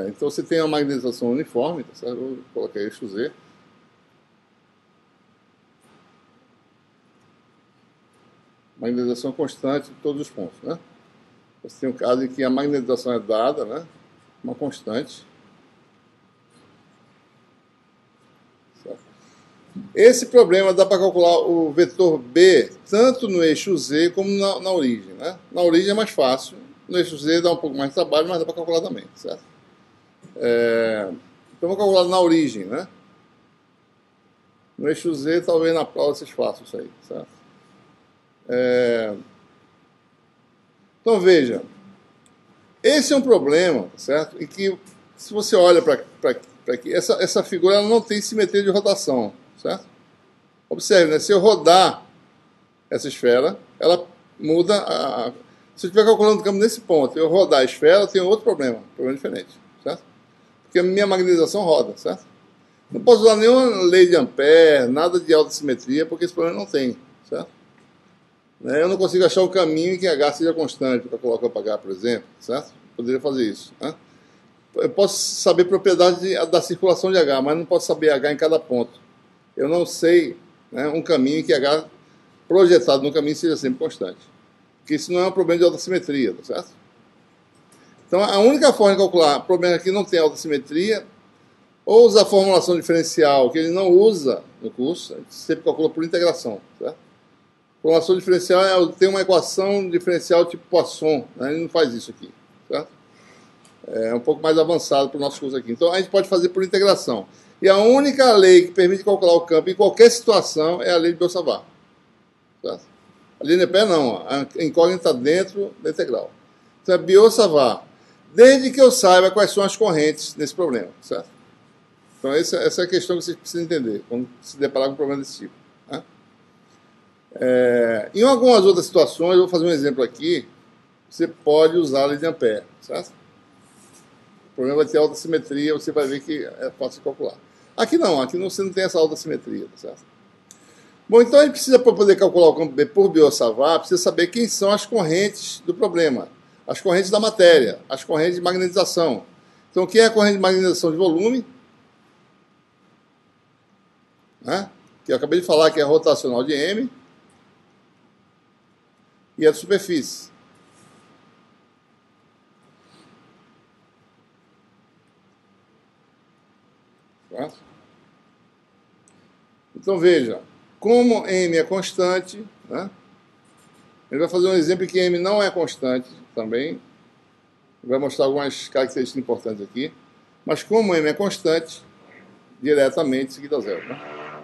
Então você tem uma magnetização uniforme, tá certo? Eu coloquei eixo Z. Magnetização constante de todos os pontos, né? Você tem um caso em que a magnetização é dada, né? Uma constante. Certo? Esse problema dá para calcular o vetor B tanto no eixo Z como na origem, né? Na origem é mais fácil, no eixo Z dá um pouco mais de trabalho, mas dá para calcular também, certo? Então vou calcular na origem, né? No eixo Z, talvez na prova vocês façam isso aí, certo? Então veja, esse é um problema, certo? E que, se você olha para aqui, essa figura ela não tem simetria de rotação, certo? Observe, né? Se eu rodar essa esfera, ela muda se eu estiver calculando o campo nesse ponto, eu rodar a esfera, eu tenho outro problema diferente, certo? Porque a minha magnetização roda, certo? Não posso usar nenhuma lei de Ampère, nada de alta simetria, porque esse problema não tem, certo? Eu não consigo achar o caminho em que H seja constante para colocar para H, por exemplo, certo? Poderia fazer isso, né? Eu posso saber propriedade da circulação de H, mas não posso saber H em cada ponto. Eu não sei, né, um caminho em que H projetado no caminho seja sempre constante. Porque isso não é um problema de alta simetria, tá certo? Então, a única forma de calcular problema que não tem alta simetria, ou usar a formulação diferencial, que ele não usa no curso, a gente sempre calcula por integração, certo? Formulação diferencial é ter uma equação diferencial tipo Poisson, né? Ele não faz isso aqui, certo? É um pouco mais avançado para o nosso curso aqui. Então, a gente pode fazer por integração. E a única lei que permite calcular o campo em qualquer situação é a lei de Biot-Savart. Certo? A lei de Ampère não, a incógnita está dentro da integral. Então, é Biot-Savart. Desde que eu saiba quais são as correntes nesse problema, certo? Então, essa é a questão que vocês precisam entender quando se deparar com um problema desse tipo. Né? Em algumas outras situações, eu vou fazer um exemplo aqui, você pode usar a lei de Ampère, certo? O problema vai ter alta simetria, você vai ver que é fácil de calcular. Aqui não você não tem essa alta simetria, tá certo? Bom, então a gente precisa, para poder calcular o campo B por Biot-Savart, precisa saber quem são as correntes do problema, as correntes da matéria, as correntes de magnetização. Então, o que é a corrente de magnetização de volume? Né? Que eu acabei de falar que é a rotacional de M e a de superfície. Certo? Então, veja, como M é constante, né? Ele vai fazer um exemplo em que M não é constante também. Ele vai mostrar algumas características importantes aqui. Mas como M é constante, diretamente seguido a zero. Né?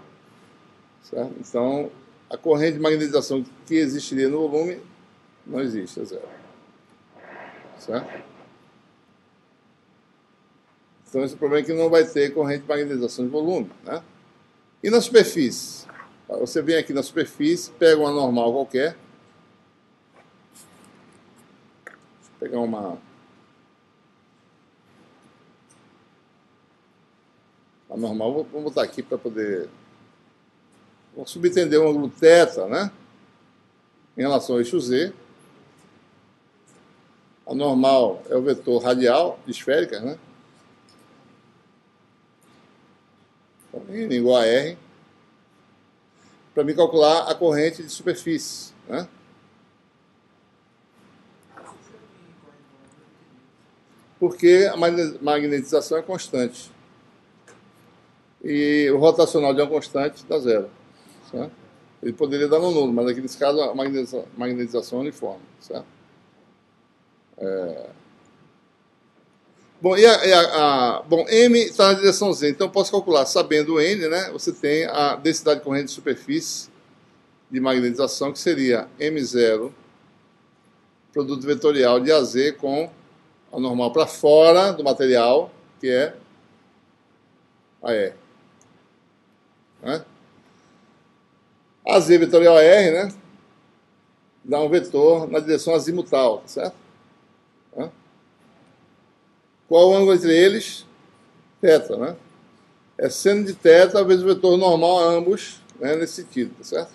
Certo? Então, a corrente de magnetização que existiria no volume não existe, é zero. Certo? Então, esse problema é que não vai ter corrente de magnetização de volume. Né? E na superfície? Você vem aqui na superfície, pega uma normal qualquer. Deixa eu pegar uma normal. Vou botar aqui para poder... Vou subentender um ângulo θ, né? Em relação ao eixo Z. A normal é o vetor radial de esféricas, né? Então, N igual a R. Para me calcular a corrente de superfície, né? Porque a magnetização é constante. E o rotacional de uma constante dá zero. Certo? Ele poderia dar no nulo, mas aqui nesse caso a magnetização é uniforme. Certo? Bom, bom, M está na direção Z, então eu posso calcular, sabendo o N, né? Você tem a densidade de corrente de superfície de magnetização, que seria M0, produto vetorial de AZ com a normal para fora do material, que é a E. Né? AZ vetorial R, né? Dá um vetor na direção azimutal, tá certo? Né? Qual o ângulo entre eles? Θ, né? É seno de θ vezes o vetor normal a ambos, né, nesse sentido, tá certo?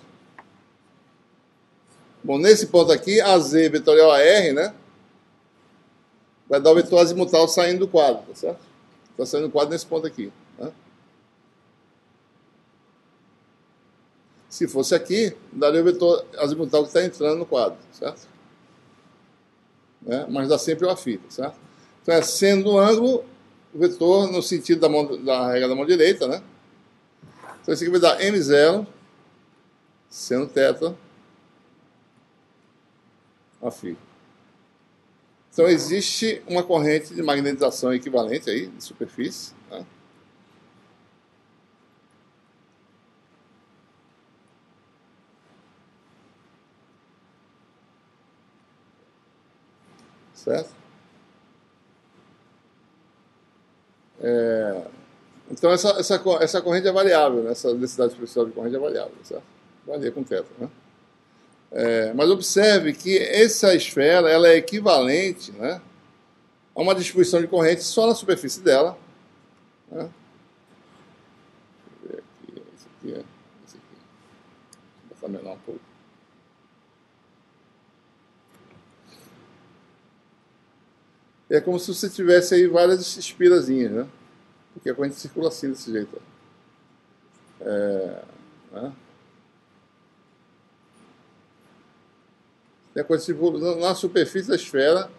Bom, nesse ponto aqui, AZ vetorial a R, né? vai dar o vetor azimutal saindo do quadro, tá certo? Está saindo do quadro nesse ponto aqui. Né? Se fosse aqui, daria o vetor azimutal que está entrando no quadro, certo? Né? Mas dá sempre o afim, certo? Então é sendo o ângulo, o vetor no sentido da regra da mão direita, né? Então isso aqui vai dar M0 seno θ afim. Então existe uma corrente de magnetização equivalente aí, de superfície, né? Certo? Então essa corrente é variável, né? Essa densidade superficial de corrente é variável, certo? Varia com θ, né? Mas observe que essa esfera ela é equivalente, né, a uma distribuição de corrente só na superfície dela. Né? Deixa eu ver aqui, esse aqui. Deixa eu botar menor um pouco. É como se você tivesse aí várias espirazinhas, né? Porque a corrente circula assim, desse jeito. Né? Tem a coisa na superfície da esfera,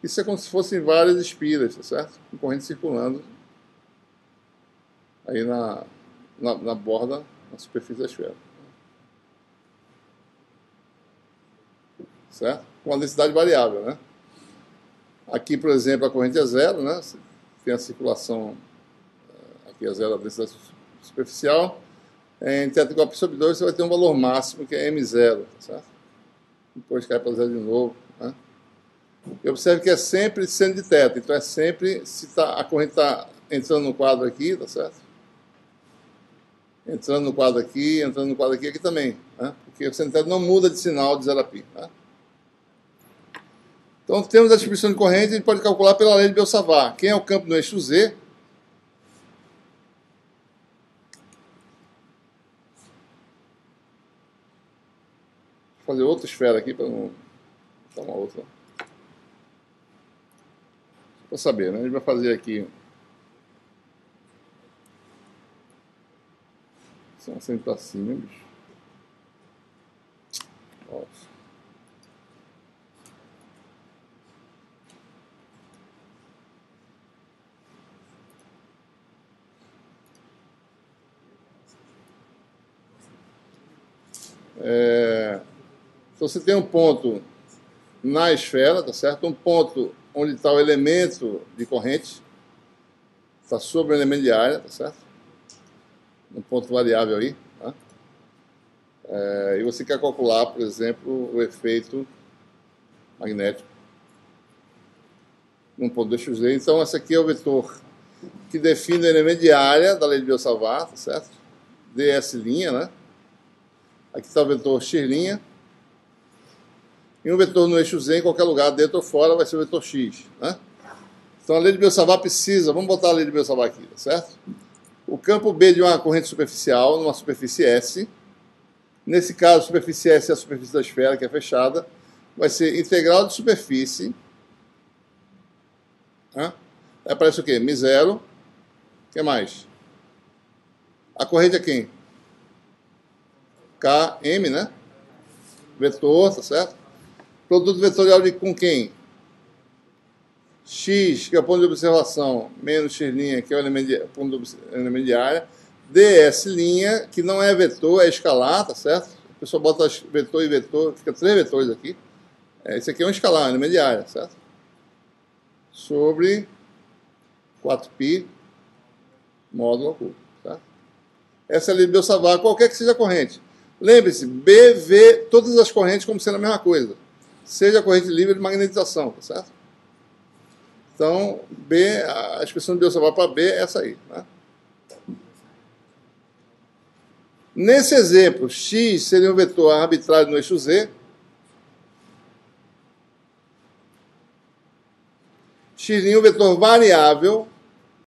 isso é como se fossem várias espiras, tá certo? Com corrente circulando aí na borda, na superfície da esfera. Certo? Com uma densidade variável, né? Aqui, por exemplo, a corrente é zero, né? Tem a circulação, aqui é zero a densidade superficial. Em θ igual a π sobre 2, você vai ter um valor máximo, que é M0, tá certo? Depois cai para zero de novo. Né? E observe que é sempre seno de θ, então é sempre, se a corrente está entrando no quadro aqui, tá certo? Entrando no quadro aqui, entrando no quadro aqui também. Né? Porque o seno de θ não muda de sinal de 0 a π. Né? Então, temos a distribuição de corrente, a gente pode calcular pela lei de Biot-Savart. Quem é o campo no eixo Z? Vou fazer outra esfera aqui para não botar uma outra. Para saber, né? A gente vai fazer aqui. São sempre para cima, bicho. Nossa. Então você tem um ponto na esfera, tá certo? Um ponto onde está o elemento de corrente, está sobre o elemento de área, tá certo? Um ponto variável aí, tá? E você quer calcular, por exemplo, o efeito magnético num ponto do eixo Z. Então esse aqui é o vetor que define o elemento de área da lei de Biot-Savart, tá certo? ds', né? Aqui está o vetor x'. E um vetor no eixo Z, em qualquer lugar, dentro ou fora, vai ser o vetor x. Né? Então a lei de Biot-Savart precisa, vamos botar a lei de Biot-Savart aqui, tá certo? O campo B de uma corrente superficial, numa superfície S, nesse caso, a superfície S é a superfície da esfera, que é fechada, vai ser integral de superfície. Né? Aí aparece o quê? μ0. O que mais? A corrente é quem? Km, né? Vetor, tá certo? Produto vetorial com quem? X, que é o ponto de observação, menos x', que é o elemento de área. ds', que não é vetor, é escalar, tá certo? A pessoa bota vetor e vetor, fica 3 vetores aqui. Esse aqui é um escalar, um elemento de área, certo? Sobre 4π módulo oculto, tá? Essa é a lei de Biot-Savart, qualquer que seja a corrente. Lembre-se, B vê todas as correntes como sendo a mesma coisa. Seja a corrente livre de magnetização, tá certo? Então, B, a expressão de Biot-Savart para B é essa aí. Né? Nesse exemplo, X seria um vetor arbitrário no eixo Z. X' um vetor variável